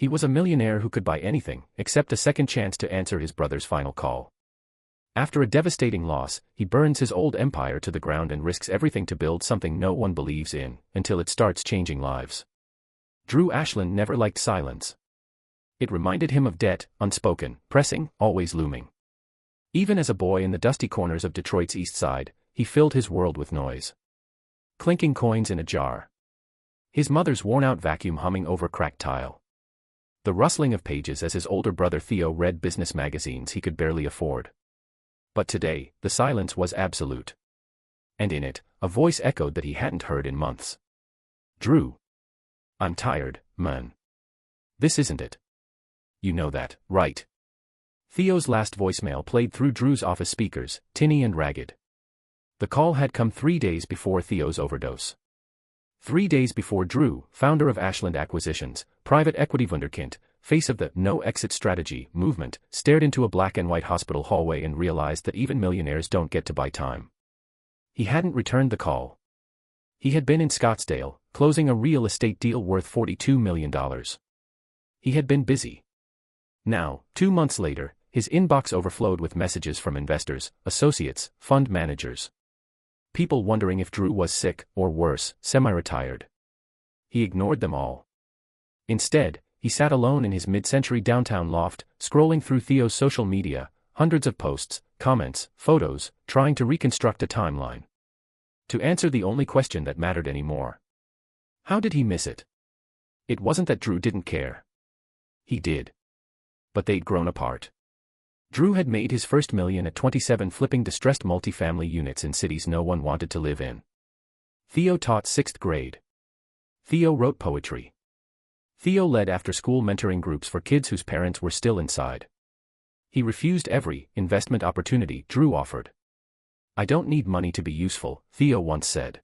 He was a millionaire who could buy anything, except a second chance to answer his brother's final call. After a devastating loss, he burns his old empire to the ground and risks everything to build something no one believes in, until it starts changing lives. Drew Ashland never liked silence. It reminded him of debt, unspoken, pressing, always looming. Even as a boy in the dusty corners of Detroit's East Side, he filled his world with noise. Clinking coins in a jar. His mother's worn-out vacuum humming over cracked tile. The rustling of pages as his older brother Theo read business magazines he could barely afford. But today, the silence was absolute. And in it, a voice echoed that he hadn't heard in months. Drew. I'm tired, man. This isn't it. You know that, right? Theo's last voicemail played through Drew's office speakers, tinny and ragged. The call had come 3 days before Theo's overdose. 3 days before Drew, founder of Ashland Acquisitions, private equity wunderkind, face of the no-exit strategy movement, stared into a black-and-white hospital hallway and realized that even millionaires don't get to buy time. He hadn't returned the call. He had been in Scottsdale, closing a real estate deal worth $42 million. He had been busy. Now, 2 months later, his inbox overflowed with messages from investors, associates, fund managers. People wondering if Drew was sick, or worse, semi-retired. He ignored them all. Instead, he sat alone in his mid-century downtown loft, scrolling through Theo's social media, hundreds of posts, comments, photos, trying to reconstruct a timeline. To answer the only question that mattered anymore. How did he miss it? It wasn't that Drew didn't care. He did. But they'd grown apart. Drew had made his first million at 27 flipping distressed multifamily units in cities no one wanted to live in. Theo taught 6th grade. Theo wrote poetry. Theo led after-school mentoring groups for kids whose parents were still inside. He refused every investment opportunity Drew offered. I don't need money to be useful, Theo once said.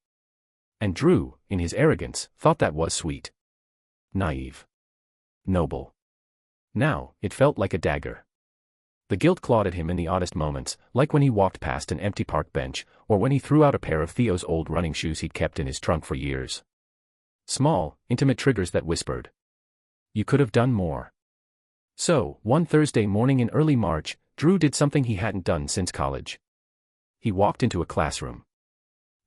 And Drew, in his arrogance, thought that was sweet. Naive. Noble. Now, it felt like a dagger. The guilt clawed at him in the oddest moments, like when he walked past an empty park bench, or when he threw out a pair of Theo's old running shoes he'd kept in his trunk for years. Small, intimate triggers that whispered. You could have done more. So, one Thursday morning in early March, Drew did something he hadn't done since college. He walked into a classroom.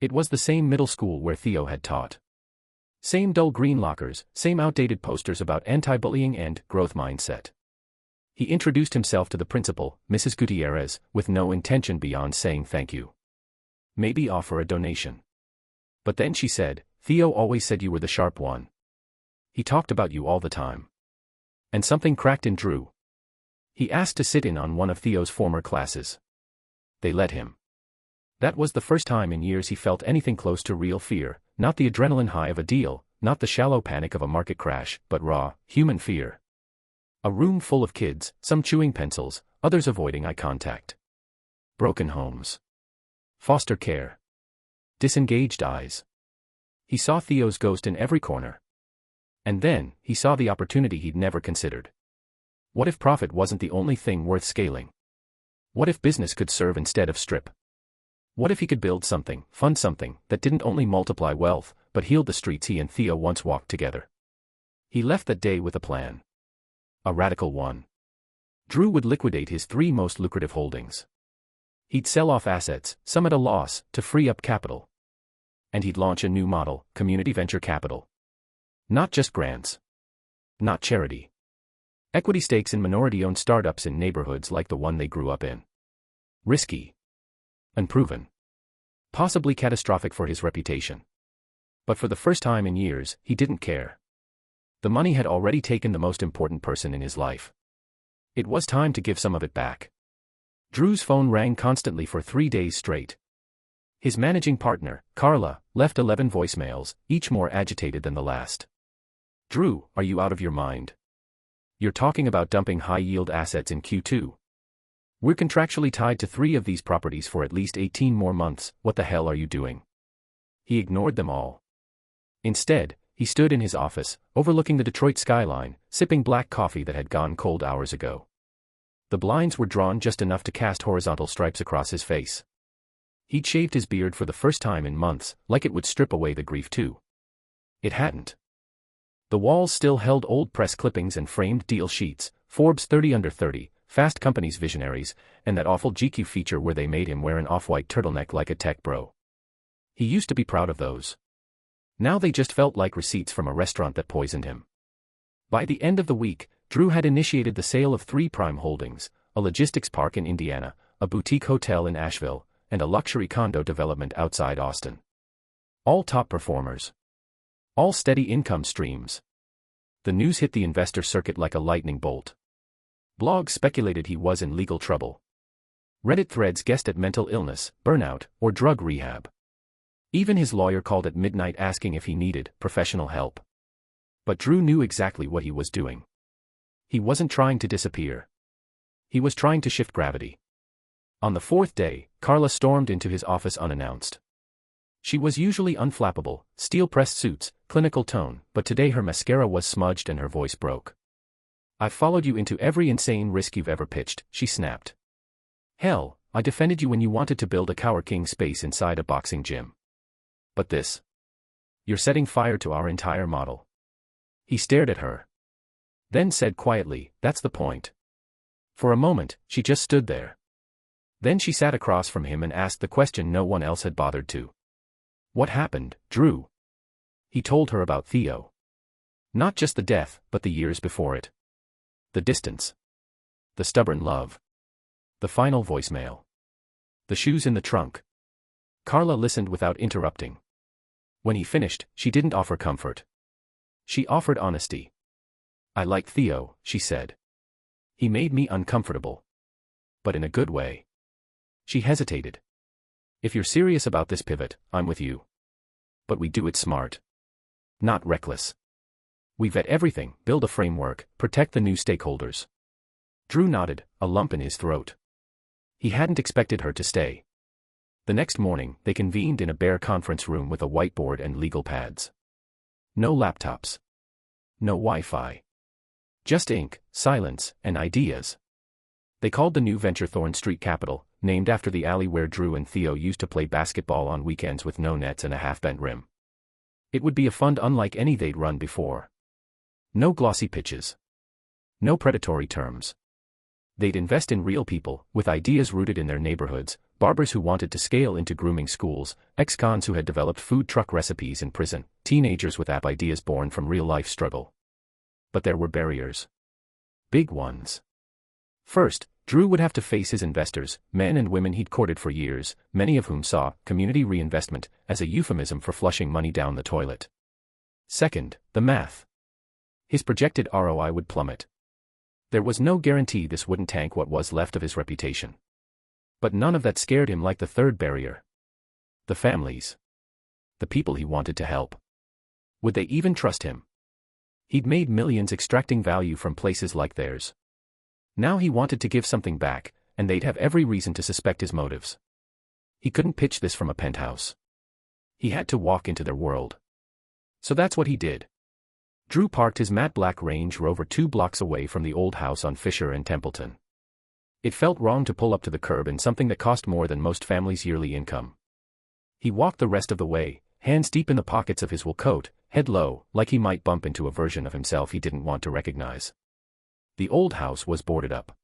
It was the same middle school where Theo had taught. Same dull green lockers, same outdated posters about anti-bullying and growth mindset. He introduced himself to the principal, Mrs. Gutierrez, with no intention beyond saying thank you. Maybe offer a donation. But then she said, Theo always said you were the sharp one. He talked about you all the time. And something cracked in Drew. He asked to sit in on one of Theo's former classes. They let him. That was the first time in years he felt anything close to real fear, not the adrenaline high of a deal, not the shallow panic of a market crash, but raw, human fear. A room full of kids, some chewing pencils, others avoiding eye contact. Broken homes. Foster care. Disengaged eyes. He saw Theo's ghost in every corner. And then, he saw the opportunity he'd never considered. What if profit wasn't the only thing worth scaling? What if business could serve instead of strip? What if he could build something, fund something, that didn't only multiply wealth, but healed the streets he and Theo once walked together? He left that day with a plan. A radical one. Drew would liquidate his 3 most lucrative holdings. He'd sell off assets, some at a loss, to free up capital. And he'd launch a new model, community venture capital. Not just grants. Not charity. Equity stakes in minority-owned startups in neighborhoods like the one they grew up in. Risky. Unproven. Possibly catastrophic for his reputation. But for the first time in years, he didn't care. The money had already taken the most important person in his life. It was time to give some of it back. Drew's phone rang constantly for 3 days straight. His managing partner, Carla, left 11 voicemails, each more agitated than the last. Drew, are you out of your mind? You're talking about dumping high-yield assets in Q2. We're contractually tied to 3 of these properties for at least 18 more months, what the hell are you doing? He ignored them all. Instead, he stood in his office, overlooking the Detroit skyline, sipping black coffee that had gone cold hours ago. The blinds were drawn just enough to cast horizontal stripes across his face. He'd shaved his beard for the first time in months, like it would strip away the grief too. It hadn't. The walls still held old press clippings and framed deal sheets, Forbes 30 under 30, Fast Company's visionaries, and that awful GQ feature where they made him wear an off-white turtleneck like a tech bro. He used to be proud of those. Now they just felt like receipts from a restaurant that poisoned him. By the end of the week, Drew had initiated the sale of 3 prime holdings, a logistics park in Indiana, a boutique hotel in Asheville, and a luxury condo development outside Austin. All top performers. All steady income streams. The news hit the investor circuit like a lightning bolt. Blogs speculated he was in legal trouble. Reddit threads guessed at mental illness, burnout, or drug rehab. Even his lawyer called at midnight asking if he needed professional help. But Drew knew exactly what he was doing. He wasn't trying to disappear. He was trying to shift gravity. On the 4th day, Carla stormed into his office unannounced. She was usually unflappable, steel-pressed suits, clinical tone, but today her mascara was smudged and her voice broke. "I've followed you into every insane risk you've ever pitched," she snapped. "Hell, I defended you when you wanted to build a Cower King space inside a boxing gym. But this? You're setting fire to our entire model." He stared at her. Then said quietly, "That's the point." For a moment, she just stood there. Then she sat across from him and asked the question no one else had bothered to. "What happened, Drew?" He told her about Theo. Not just the death, but the years before it. The distance. The stubborn love. The final voicemail. The shoes in the trunk. Carla listened without interrupting. When he finished, she didn't offer comfort. She offered honesty. "I liked Theo," she said. "He made me uncomfortable. But in a good way." She hesitated. "If you're serious about this pivot, I'm with you. But we do it smart. Not reckless. We vet everything, build a framework, protect the new stakeholders." Drew nodded, a lump in his throat. He hadn't expected her to stay. The next morning, they convened in a bare conference room with a whiteboard and legal pads. No laptops. No Wi-Fi. Just ink, silence, and ideas. They called the new venture Thorn Street Capital, named after the alley where Drew and Theo used to play basketball on weekends with no nets and a half-bent rim. It would be a fund unlike any they'd run before. No glossy pitches. No predatory terms. They'd invest in real people, with ideas rooted in their neighborhoods, barbers who wanted to scale into grooming schools, ex-cons who had developed food truck recipes in prison, teenagers with app ideas born from real-life struggle. But there were barriers. Big ones. First, Drew would have to face his investors, men and women he'd courted for years, many of whom saw community reinvestment as a euphemism for flushing money down the toilet. Second, the math. His projected ROI would plummet. There was no guarantee this wouldn't tank what was left of his reputation. But none of that scared him like the third barrier. The families. The people he wanted to help. Would they even trust him? He'd made millions extracting value from places like theirs. Now he wanted to give something back, and they'd have every reason to suspect his motives. He couldn't pitch this from a penthouse. He had to walk into their world. So that's what he did. Drew parked his matte black Range Rover 2 blocks away from the old house on Fisher and Templeton. It felt wrong to pull up to the curb in something that cost more than most families' yearly income. He walked the rest of the way, hands deep in the pockets of his wool coat, head low, like he might bump into a version of himself he didn't want to recognize. The old house was boarded up.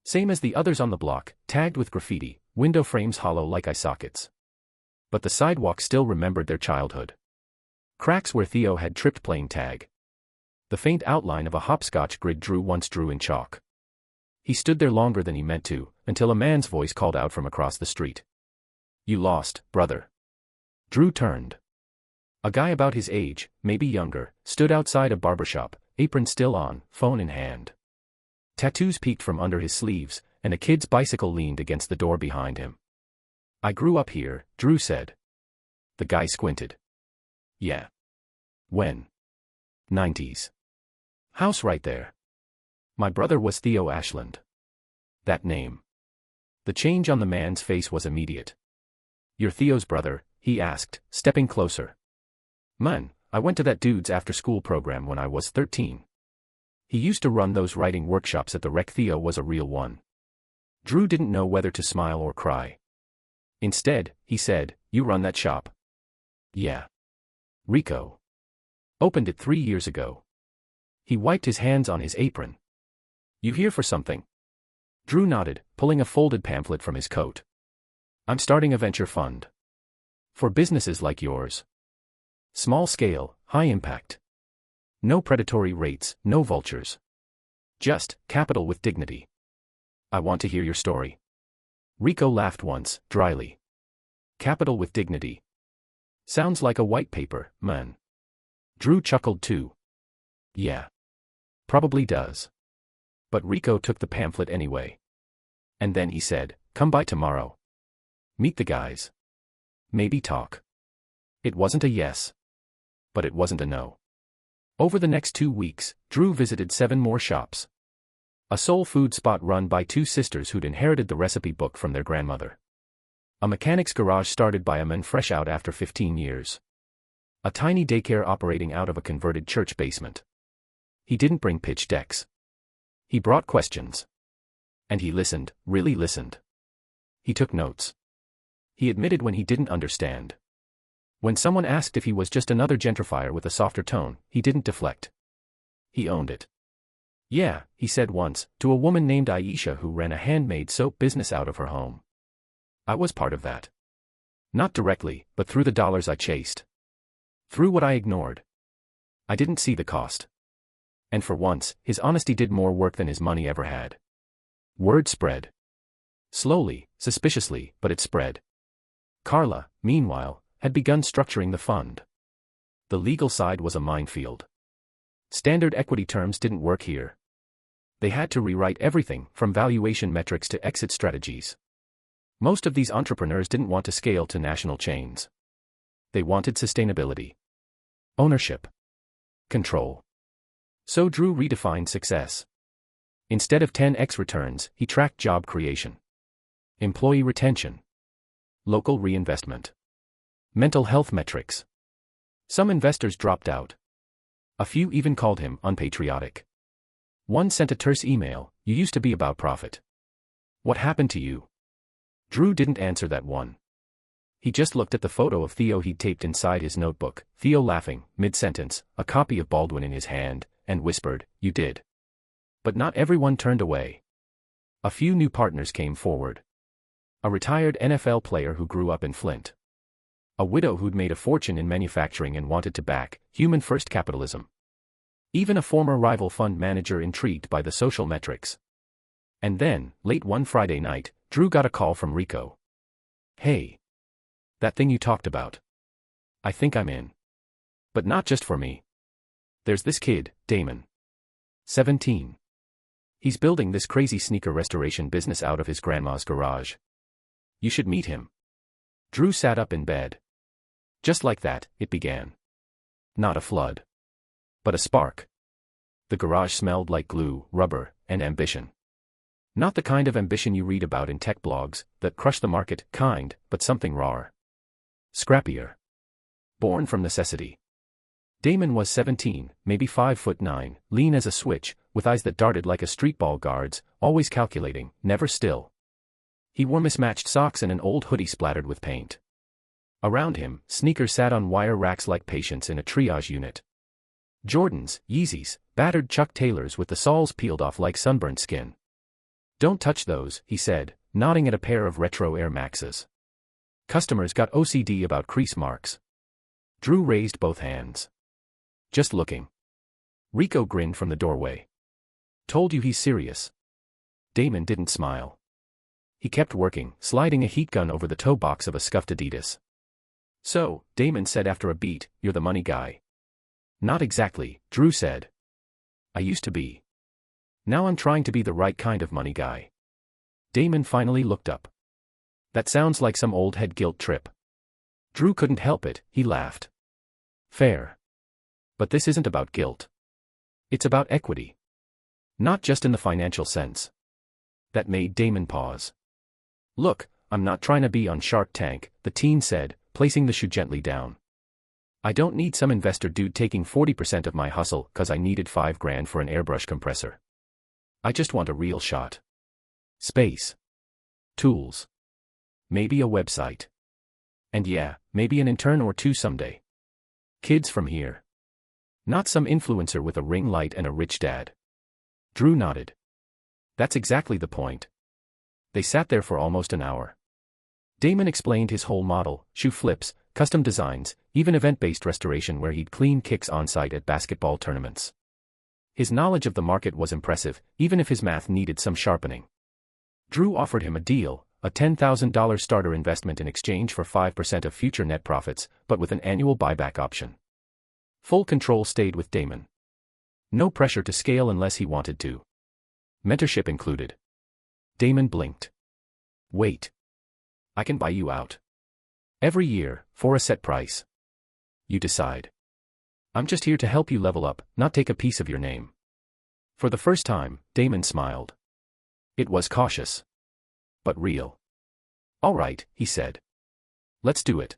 Same as the others on the block, tagged with graffiti, window frames hollow like eye sockets. But the sidewalk still remembered their childhood. Cracks where Theo had tripped playing tag. The faint outline of a hopscotch grid Drew once drew in chalk. He stood there longer than he meant to, until a man's voice called out from across the street. "You lost, brother." Drew turned. A guy about his age, maybe younger, stood outside a barbershop, apron still on, phone in hand. Tattoos peeked from under his sleeves, and a kid's bicycle leaned against the door behind him. "I grew up here," Drew said. The guy squinted. "Yeah. When?" "90s. House right there. My brother was Theo Ashland." That name. The change on the man's face was immediate. "You're Theo's brother?" he asked, stepping closer. "Man, I went to that dude's after-school program when I was 13. He used to run those writing workshops at the rec. Theo was a real one." Drew didn't know whether to smile or cry. Instead, he said, "You run that shop?" "Yeah. Rico." Opened it 3 years ago. He wiped his hands on his apron. You here for something? Drew nodded, pulling a folded pamphlet from his coat. I'm starting a venture fund. For businesses like yours. Small scale, high impact. No predatory rates, no vultures. Just capital with dignity. I want to hear your story. Rico laughed once, dryly. Capital with dignity. Sounds like a white paper, man. Drew chuckled too. Yeah. Probably does. But Rico took the pamphlet anyway. And then he said, come by tomorrow. Meet the guys. Maybe talk. It wasn't a yes. But it wasn't a no. Over the next 2 weeks, Drew visited 7 more shops. A soul food spot run by 2 sisters who'd inherited the recipe book from their grandmother. A mechanic's garage started by a man fresh out after 15 years. A tiny daycare operating out of a converted church basement. He didn't bring pitch decks. He brought questions. And he listened, really listened. He took notes. He admitted when he didn't understand. When someone asked if he was just another gentrifier with a softer tone, he didn't deflect. He owned it. Yeah, he said once, to a woman named Aisha who ran a handmade soap business out of her home. I was part of that. Not directly, but through the dollars I chased. Through what I ignored. I didn't see the cost. And for once, his honesty did more work than his money ever had. Word spread. Slowly, suspiciously, but it spread. Carla, meanwhile, had begun structuring the fund. The legal side was a minefield. Standard equity terms didn't work here. They had to rewrite everything, from valuation metrics to exit strategies. Most of these entrepreneurs didn't want to scale to national chains. They wanted sustainability. Ownership. Control. So Drew redefined success. Instead of 10x returns, he tracked job creation. Employee retention. Local reinvestment. Mental health metrics. Some investors dropped out. A few even called him unpatriotic. One sent a terse email, you used to be about profit. What happened to you? Drew didn't answer that one. He just looked at the photo of Theo he'd taped inside his notebook, Theo laughing, mid-sentence, a copy of Baldwin in his hand, and whispered, you did. But not everyone turned away. A few new partners came forward. A retired NFL player who grew up in Flint. A widow who'd made a fortune in manufacturing and wanted to back human-first capitalism. Even a former rival fund manager intrigued by the social metrics. And then, late one Friday night, Drew got a call from Rico. Hey. That thing you talked about. I think I'm in. But not just for me. There's this kid, Damon. 17. He's building this crazy sneaker restoration business out of his grandma's garage. You should meet him. Drew sat up in bed. Just like that, it began. Not a flood. But a spark. The garage smelled like glue, rubber, and ambition. Not the kind of ambition you read about in tech blogs, that crush the market, kind, but something rawer. Scrappier. Born from necessity. Damon was 17, maybe 5'9", lean as a switch, with eyes that darted like a streetball guard's, always calculating, never still. He wore mismatched socks and an old hoodie splattered with paint. Around him, sneakers sat on wire racks like patients in a triage unit. Jordans, Yeezys, battered Chuck Taylors with the soles peeled off like sunburnt skin. Don't touch those, he said, nodding at a pair of retro Air Maxes. Customers got OCD about crease marks. Drew raised both hands. Just looking. Rico grinned from the doorway. Told you he's serious. Damon didn't smile. He kept working, sliding a heat gun over the toe box of a scuffed Adidas. So, Damon said after a beat, you're the money guy. Not exactly, Drew said. I used to be. Now I'm trying to be the right kind of money guy. Damon finally looked up. That sounds like some old head guilt trip. Drew couldn't help it, he laughed. Fair. But this isn't about guilt. It's about equity. Not just in the financial sense. That made Damon pause. Look, I'm not trying to be on Shark Tank, the teen said, placing the shoe gently down. I don't need some investor dude taking 40% of my hustle cause I needed $5,000 for an airbrush compressor. I just want a real shot. Space. Tools. Maybe a website. And yeah, maybe an intern or two someday. Kids from here. Not some influencer with a ring light and a rich dad. Drew nodded. That's exactly the point. They sat there for almost an hour. Damon explained his whole model: shoe flips, custom designs, even event-based restoration where he'd clean kicks on-site at basketball tournaments. His knowledge of the market was impressive, even if his math needed some sharpening. Drew offered him a deal, a $10,000 starter investment in exchange for 5% of future net profits, but with an annual buyback option. Full control stayed with Damon. No pressure to scale unless he wanted to. Mentorship included. Damon blinked. Wait. I can buy you out. Every year, for a set price. You decide. I'm just here to help you level up, not take a piece of your name. For the first time, Damon smiled. It was cautious. But real. All right, he said. Let's do it.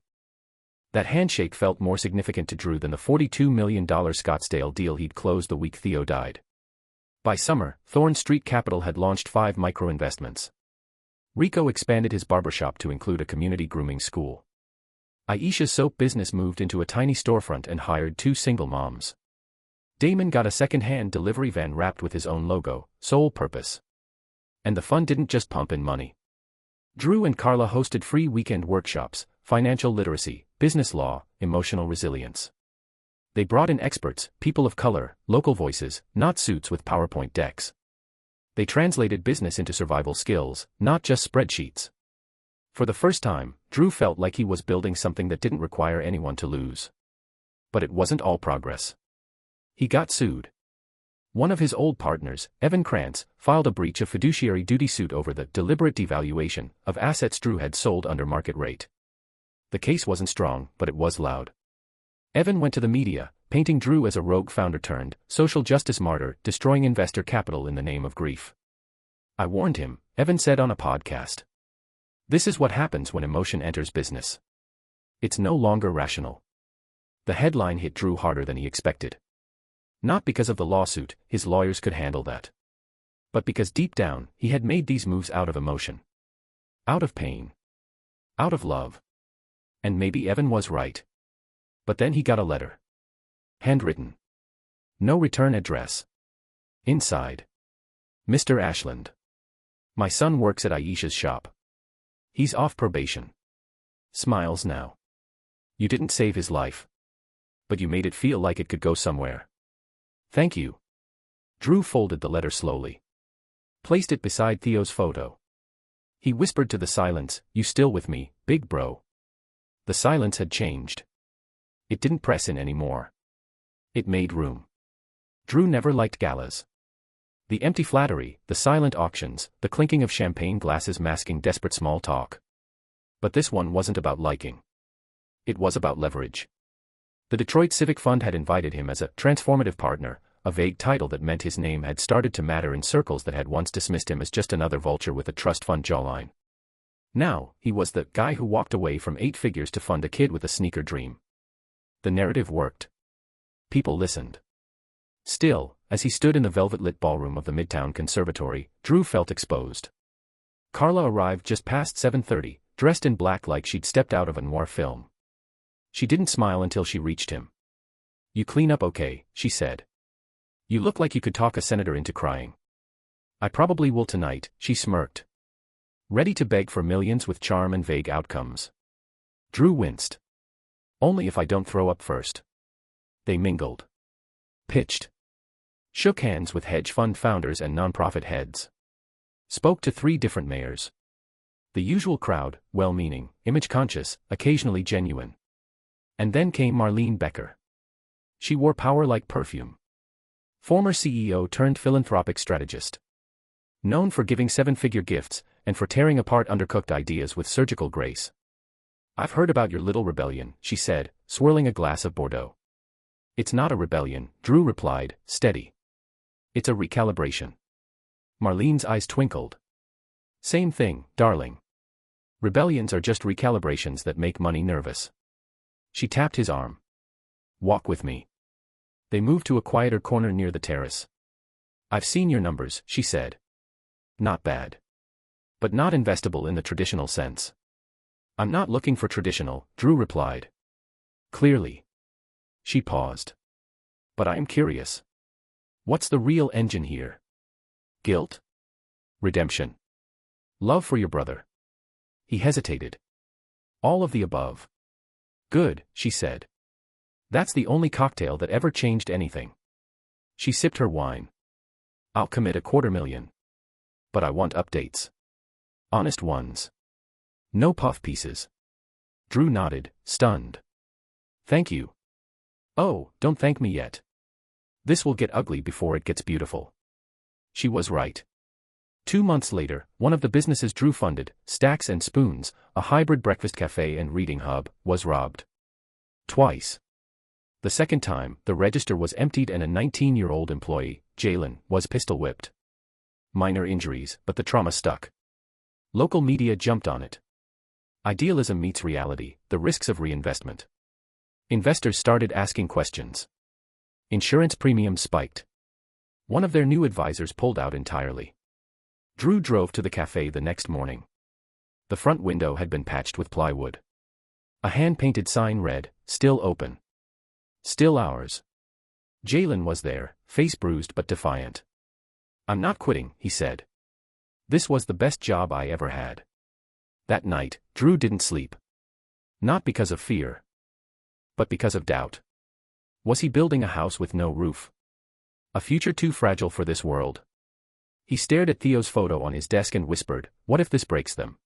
That handshake felt more significant to Drew than the $42 million Scottsdale deal he'd closed the week Theo died. By summer, Thorne Street Capital had launched 5 micro-investments. Rico expanded his barbershop to include a community grooming school. Aisha's soap business moved into a tiny storefront and hired 2 single moms. Damon got a second-hand delivery van wrapped with his own logo, sole purpose. And the fun didn't just pump in money. Drew and Carla hosted free weekend workshops: financial literacy, business law, emotional resilience. They brought in experts, people of color, local voices, not suits with PowerPoint decks. They translated business into survival skills, not just spreadsheets. For the first time, Drew felt like he was building something that didn't require anyone to lose. But it wasn't all progress. He got sued. One of his old partners, Evan Krantz, filed a breach of fiduciary duty suit over the deliberate devaluation of assets Drew had sold under market rate. The case wasn't strong, but it was loud. Evan went to the media, painting Drew as a rogue founder-turned-social justice martyr, destroying investor capital in the name of grief. I warned him, Evan said on a podcast. This is what happens when emotion enters business. It's no longer rational. The headline hit Drew harder than he expected. Not because of the lawsuit, his lawyers could handle that. But because deep down, he had made these moves out of emotion. Out of pain. Out of love. And maybe Evan was right. But then he got a letter. Handwritten. No return address. Inside. Mr. Ashland. My son works at Aisha's shop. He's off probation. Smiles now. You didn't save his life. But you made it feel like it could go somewhere. Thank you. Drew folded the letter slowly. Placed it beside Theo's photo. He whispered to the silence, "You still with me, big bro?" The silence had changed. It didn't press in anymore. It made room. Drew never liked galas. The empty flattery, the silent auctions, the clinking of champagne glasses masking desperate small talk. But this one wasn't about liking. It was about leverage. The Detroit Civic Fund had invited him as a transformative partner, a vague title that meant his name had started to matter in circles that had once dismissed him as just another vulture with a trust fund jawline. Now, he was the guy who walked away from 8 figures to fund a kid with a sneaker dream. The narrative worked. People listened. Still, as he stood in the velvet-lit ballroom of the Midtown Conservatory, Drew felt exposed. Carla arrived just past 7:30, dressed in black like she'd stepped out of a noir film. She didn't smile until she reached him. "You clean up okay," she said. "You look like you could talk a senator into crying." "I probably will tonight," she smirked. Ready to beg for millions with charm and vague outcomes. Drew winced. "Only if I don't throw up first." They mingled. Pitched. Shook hands with hedge fund founders and nonprofit heads. Spoke to 3 different mayors. The usual crowd, well-meaning, image-conscious, occasionally genuine. And then came Marlene Becker. She wore power like perfume. Former CEO turned philanthropic strategist. Known for giving 7-figure gifts, and for tearing apart undercooked ideas with surgical grace. "I've heard about your little rebellion," she said, swirling a glass of Bordeaux. "It's not a rebellion," Drew replied, steady. "It's a recalibration." Marlene's eyes twinkled. "Same thing, darling. Rebellions are just recalibrations that make money nervous." She tapped his arm. "Walk with me." They moved to a quieter corner near the terrace. "I've seen your numbers," she said. "Not bad. But not investable in the traditional sense." "I'm not looking for traditional," Drew replied. Clearly. She paused. But I am curious. What's the real engine here? Guilt? Redemption? Love for your brother? He hesitated. All of the above. Good, she said. That's the only cocktail that ever changed anything. She sipped her wine. I'll commit $250,000. But I want updates. Honest ones. No puff pieces. Drew nodded, stunned. Thank you. Oh, don't thank me yet. This will get ugly before it gets beautiful. She was right. 2 months later, one of the businesses Drew funded, Stacks and Spoons, a hybrid breakfast cafe and reading hub, was robbed. Twice. The second time, the register was emptied and a 19-year-old employee, Jalen, was pistol-whipped. Minor injuries, but the trauma stuck. Local media jumped on it. Idealism meets reality, the risks of reinvestment. Investors started asking questions. Insurance premiums spiked. One of their new advisors pulled out entirely. Drew drove to the cafe the next morning. The front window had been patched with plywood. A hand-painted sign read, "Still open. Still ours." Jalen was there, face bruised but defiant. "I'm not quitting," he said. "This was the best job I ever had." That night, Drew didn't sleep. Not because of fear, but because of doubt. Was he building a house with no roof? A future too fragile for this world? He stared at Theo's photo on his desk and whispered, "What if this breaks them?"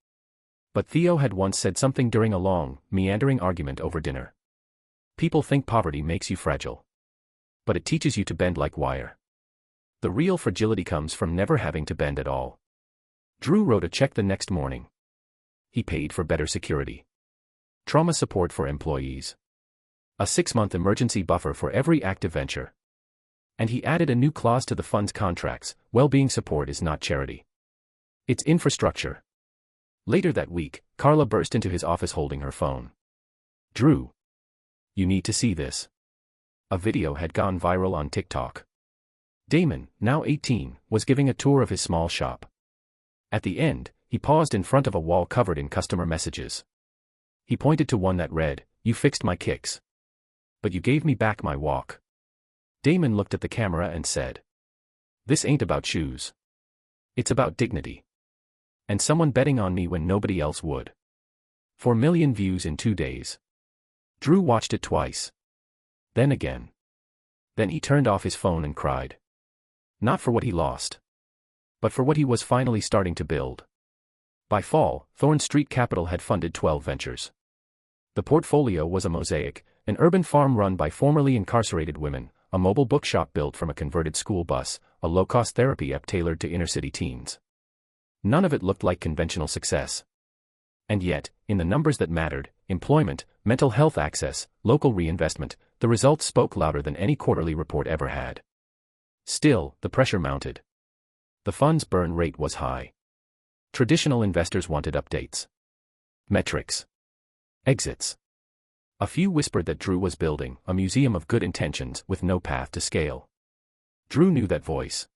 But Theo had once said something during a long, meandering argument over dinner. People think poverty makes you fragile. But it teaches you to bend like wire. The real fragility comes from never having to bend at all. Drew wrote a check the next morning. He paid for better security. Trauma support for employees. A 6-month emergency buffer for every active venture. And he added a new clause to the fund's contracts: well-being support is not charity. It's infrastructure. Later that week, Carla burst into his office holding her phone. "Drew. You need to see this." A video had gone viral on TikTok. Damon, now 18, was giving a tour of his small shop. At the end, he paused in front of a wall covered in customer messages. He pointed to one that read, "You fixed my kicks. But you gave me back my walk." Damon looked at the camera and said, "This ain't about shoes. It's about dignity. And someone betting on me when nobody else would." 4 million views in 2 days. Drew watched it twice. Then again. Then he turned off his phone and cried. Not for what he lost, but for what he was finally starting to build. By fall, Thorn Street Capital had funded 12 ventures. The portfolio was a mosaic: an urban farm run by formerly incarcerated women, a mobile bookshop built from a converted school bus, a low-cost therapy app tailored to inner-city teens. None of it looked like conventional success. And yet, in the numbers that mattered, employment, mental health access, local reinvestment, the results spoke louder than any quarterly report ever had. Still, the pressure mounted. The fund's burn rate was high. Traditional investors wanted updates. Metrics. Exits. A few whispered that Drew was building a museum of good intentions with no path to scale. Drew knew that voice.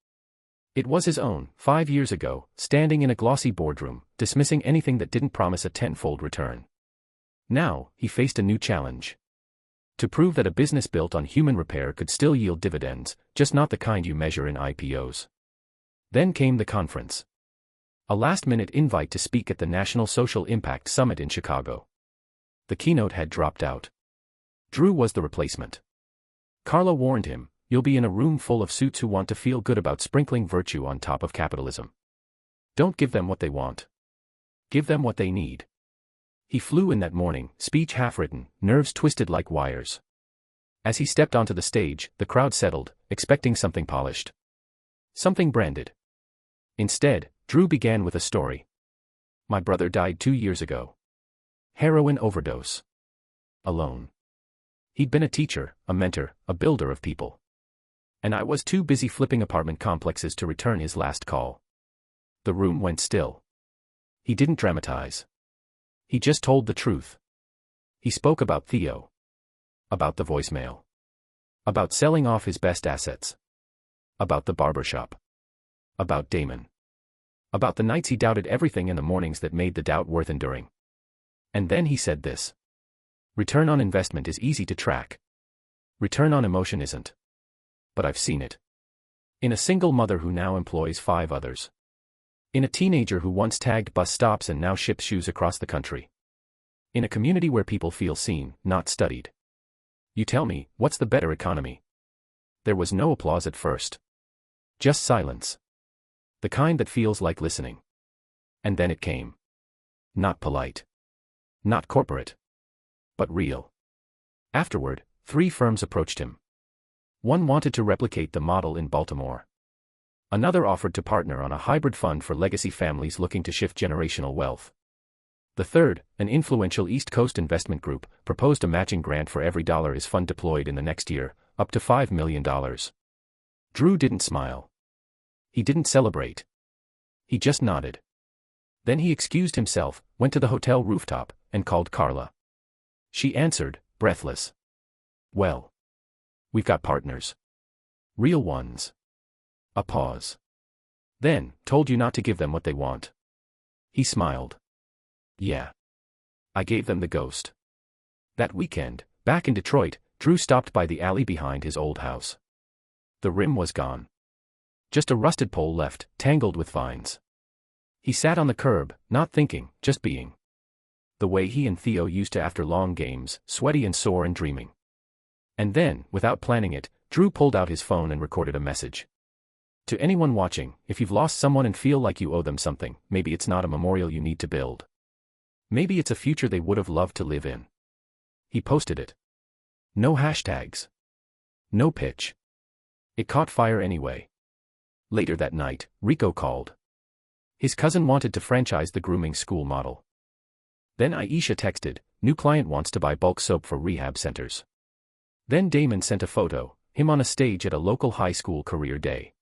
It was his own, 5 years ago, standing in a glossy boardroom, dismissing anything that didn't promise a tenfold return. Now, he faced a new challenge. To prove that a business built on human repair could still yield dividends, just not the kind you measure in IPOs. Then came the conference. A last-minute invite to speak at the National Social Impact Summit in Chicago. The keynote had dropped out. Drew was the replacement. Carla warned him, "You'll be in a room full of suits who want to feel good about sprinkling virtue on top of capitalism. Don't give them what they want. Give them what they need." He flew in that morning, speech half-written, nerves twisted like wires. As he stepped onto the stage, the crowd settled, expecting something polished. Something branded. Instead, Drew began with a story. "My brother died 2 years ago. Heroin overdose. Alone. He'd been a teacher, a mentor, a builder of people. And I was too busy flipping apartment complexes to return his last call." The room went still. He didn't dramatize. He just told the truth. He spoke about Theo. About the voicemail. About selling off his best assets. About the barbershop. About Damon. About the nights he doubted everything and the mornings that made the doubt worth enduring. And then he said this. Return on investment is easy to track. Return on emotion isn't. but I've seen it. In a single mother who now employs 5 others. In a teenager who once tagged bus stops and now ships shoes across the country. In a community where people feel seen, not studied. You tell me, what's the better economy? There was no applause at first. Just silence. The kind that feels like listening. And then it came. Not polite. Not corporate. But real. Afterward, 3 firms approached him. One wanted to replicate the model in Baltimore. Another offered to partner on a hybrid fund for legacy families looking to shift generational wealth. The third, an influential East Coast investment group, proposed a matching grant for every dollar his fund deployed in the next year, up to $5 million. Drew didn't smile. He didn't celebrate. He just nodded. Then he excused himself, went to the hotel rooftop, and called Carla. She answered, breathless. Well. We've got partners. Real ones. A pause. Then, told you not to give them what they want. He smiled. Yeah. I gave them the ghost. That weekend, back in Detroit, Drew stopped by the alley behind his old house. The rim was gone. Just a rusted pole left, tangled with vines. He sat on the curb, not thinking, just being. The way he and Theo used to after long games, sweaty and sore and dreaming. And then, without planning it, Drew pulled out his phone and recorded a message. To anyone watching, if you've lost someone and feel like you owe them something, maybe it's not a memorial you need to build. Maybe it's a future they would have loved to live in. He posted it. No hashtags. No pitch. It caught fire anyway. Later that night, Rico called. His cousin wanted to franchise the grooming school model. Then Aisha texted, new client wants to buy bulk soap for rehab centers. Then Damon sent a photo, him on a stage at a local high school career day.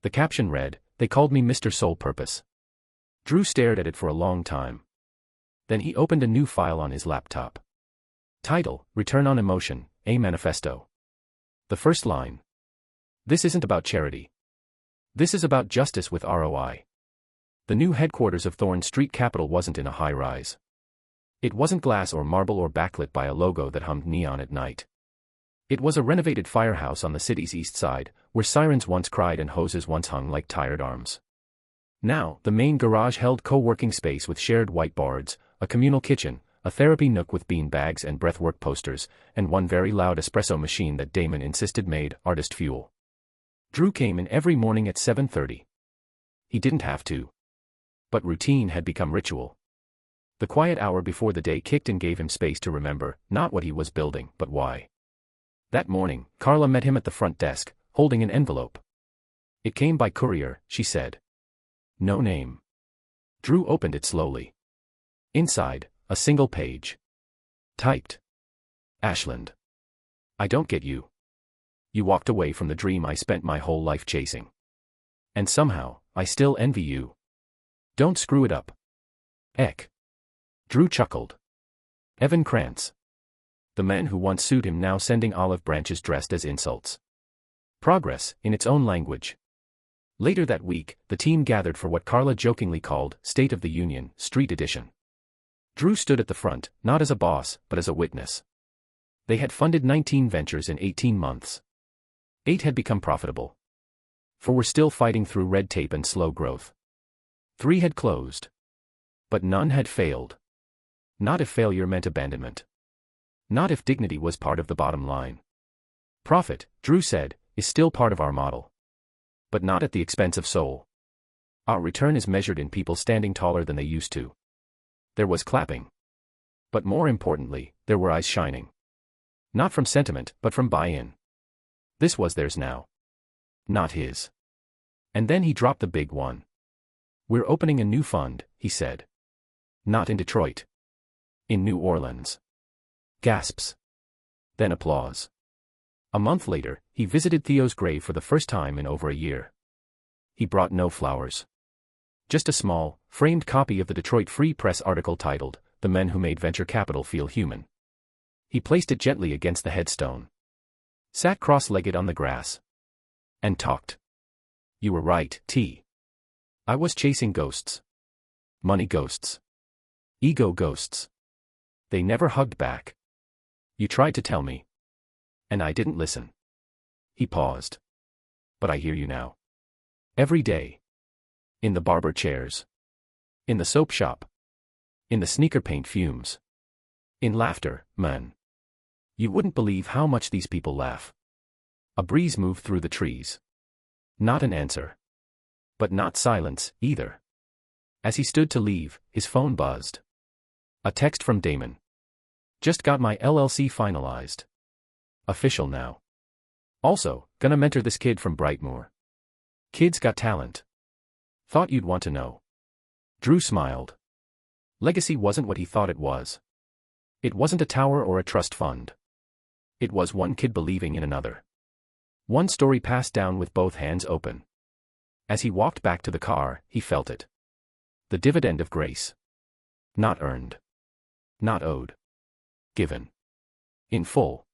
The caption read, they called me Mr. Sole Purpose. Drew stared at it for a long time. Then he opened a new file on his laptop. Title, Return on Emotion, a Manifesto. The first line. This isn't about charity. This is about justice with ROI. The new headquarters of Thorne Street Capital wasn't in a high-rise. It wasn't glass or marble or backlit by a logo that hummed neon at night. It was a renovated firehouse on the city's east side, where sirens once cried and hoses once hung like tired arms. Now, the main garage held co-working space with shared whiteboards, a communal kitchen, a therapy nook with bean bags and breathwork posters, and one very loud espresso machine that Damon insisted made artist fuel. Drew came in every morning at 7:30. He didn't have to. But routine had become ritual. The quiet hour before the day kicked in gave him space to remember, not what he was building, but why. That morning, Carla met him at the front desk, holding an envelope. It came by courier, she said. No name. Drew opened it slowly. Inside, a single page. Typed. Ashland. I don't get you. You walked away from the dream I spent my whole life chasing. And somehow, I still envy you. Don't screw it up. Eck. Drew chuckled. Evan Krantz. The man who once sued him now sending olive branches dressed as insults. Progress, in its own language. Later that week, the team gathered for what Carla jokingly called State of the Union, Street Edition. Drew stood at the front, not as a boss, but as a witness. They had funded 19 ventures in 18 months. 8 had become profitable. 4 were still fighting through red tape and slow growth. 3 had closed. But none had failed. Not if failure meant abandonment. Not if dignity was part of the bottom line. Profit, Drew said, is still part of our model. But not at the expense of soul. Our return is measured in people standing taller than they used to. There was clapping. But more importantly, there were eyes shining. Not from sentiment, but from buy-in. This was theirs now. Not his. And then he dropped the big one. We're opening a new fund, he said. Not in Detroit. In New Orleans. Gasps. Then applause. A month later, he visited Theo's grave for the first time in over a year. He brought no flowers. Just a small, framed copy of the Detroit Free Press article titled, The Men Who Made Venture Capital Feel Human. He placed it gently against the headstone. Sat cross-legged on the grass. And talked. You were right, T. I was chasing ghosts. Money ghosts. Ego ghosts. They never hugged back. You tried to tell me. And I didn't listen. He paused. But I hear you now. Every day. In the barber chairs. In the soap shop. In the sneaker paint fumes. In laughter, man. You wouldn't believe how much these people laugh. A breeze moved through the trees. Not an answer. But not silence, either. As he stood to leave, his phone buzzed. A text from Damon. Just got my LLC finalized. Official now. Also, gonna mentor this kid from Brightmoor. Kid's got talent. Thought you'd want to know. Drew smiled. Legacy wasn't what he thought it was. It wasn't a tower or a trust fund. It was one kid believing in another. One story passed down with both hands open. As he walked back to the car, he felt it. The dividend of grace. Not earned. Not owed. Given. In full.